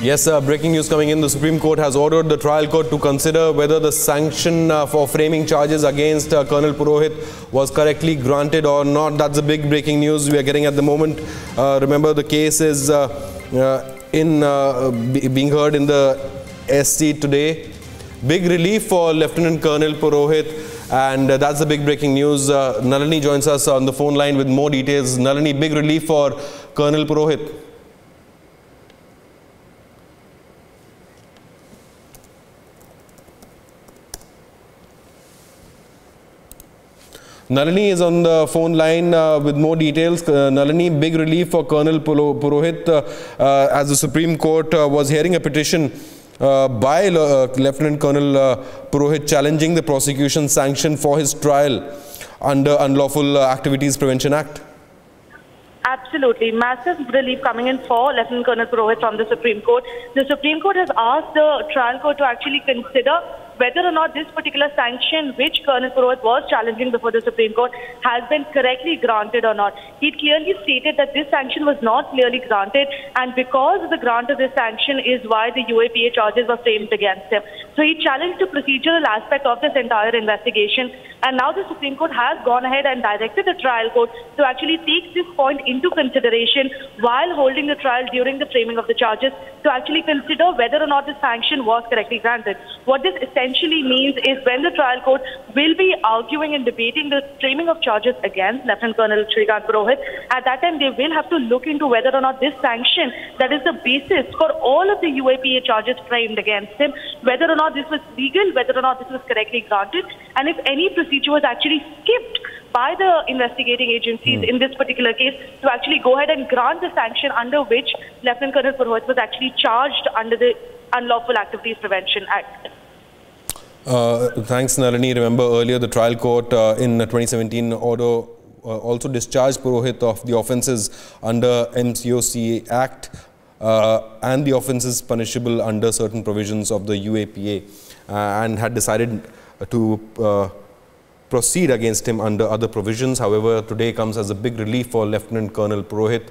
Yes, breaking news coming in. The Supreme Court has ordered the trial court to consider whether the sanction for framing charges against Colonel Purohit was correctly granted or not. That's the big breaking news we are getting at the moment. Remember, the case is being heard in the SC today. Big relief for Lieutenant Colonel Purohit, and that's the big breaking news. Nalini joins us on the phone line with more details. Nalini, big relief for Colonel Purohit. Nalini is on the phone line with more details. Nalini, big relief for Colonel Purohit as the Supreme Court was hearing a petition by Lieutenant Colonel Purohit challenging the prosecution sanction for his trial under Unlawful Activities Prevention Act. Absolutely. Massive relief coming in for Lieutenant Colonel Purohit from the Supreme Court. The Supreme Court has asked the trial court to actually consider whether or not this particular sanction which Colonel Purohit was challenging before the Supreme Court has been correctly granted or not. He clearly stated that this sanction was not clearly granted, and because of the grant of this sanction is why the UAPA charges were framed against him. So he challenged the procedural aspect of this entire investigation, and now the Supreme Court has gone ahead and directed the trial court to actually take this point into consideration while holding the trial during the framing of the charges, to actually consider whether or not the sanction was correctly granted. What this essentially means is when the trial court will be arguing and debating the framing of charges against Lieutenant Colonel Purohit, at that time they will have to look into whether or not this sanction, that is the basis for all of the UAPA charges framed against him, whether or not this was legal, whether or not this was correctly granted, and if any procedure was actually skipped by the investigating agencies in this particular case to actually go ahead and grant the sanction under which Lieutenant Colonel Purohit was actually charged under the Unlawful Activities Prevention Act. Thanks, Nalini. Remember, earlier the trial court in 2017 order also discharged Purohit of the offences under MCOC Act and the offences punishable under certain provisions of the UAPA, and had decided to proceed against him under other provisions. However, today comes as a big relief for Lieutenant Colonel Purohit,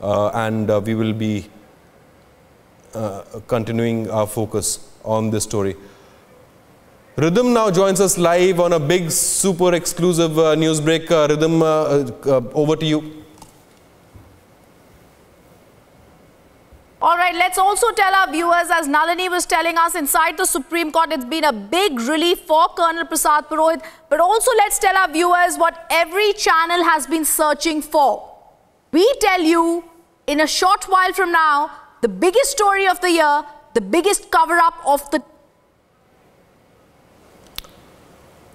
and we will be continuing our focus on this story. Rhythm now joins us live on a big, super exclusive news break. Rhythm, over to you. All right, let's also tell our viewers, as Nalini was telling us, inside the Supreme Court, it's been a big relief for Colonel Prasad Purohit. But also let's tell our viewers what every channel has been searching for. We tell you in a short while from now, the biggest story of the year, the biggest cover-up of the...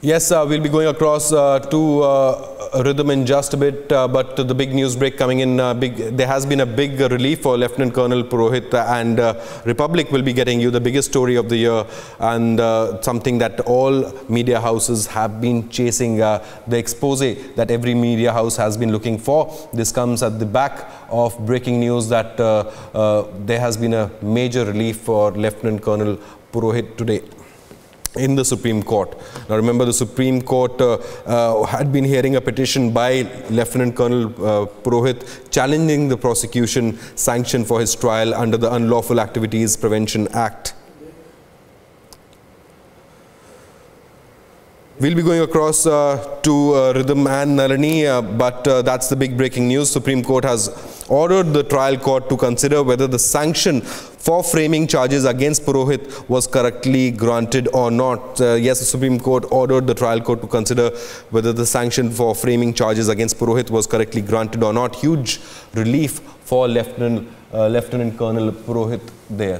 Yes, we'll be going across to Rhythm in just a bit, but the big news break coming in, there has been a big relief for Lieutenant Colonel Purohit, and Republic will be getting you the biggest story of the year, and something that all media houses have been chasing, the expose that every media house has been looking for. This comes at the back of breaking news that there has been a major relief for Lieutenant Colonel Purohit today in the Supreme Court. Now remember, the Supreme Court had been hearing a petition by Lieutenant Colonel Purohit challenging the prosecution sanction for his trial under the Unlawful Activities Prevention Act. We'll be going across to Rhythm and Nalini, but that's the big breaking news. Supreme Court has ordered the trial court to consider whether the sanction for framing charges against Purohit was correctly granted or not. Yes, the Supreme Court ordered the trial court to consider whether the sanction for framing charges against Purohit was correctly granted or not. Huge relief for Lieutenant Colonel Purohit there.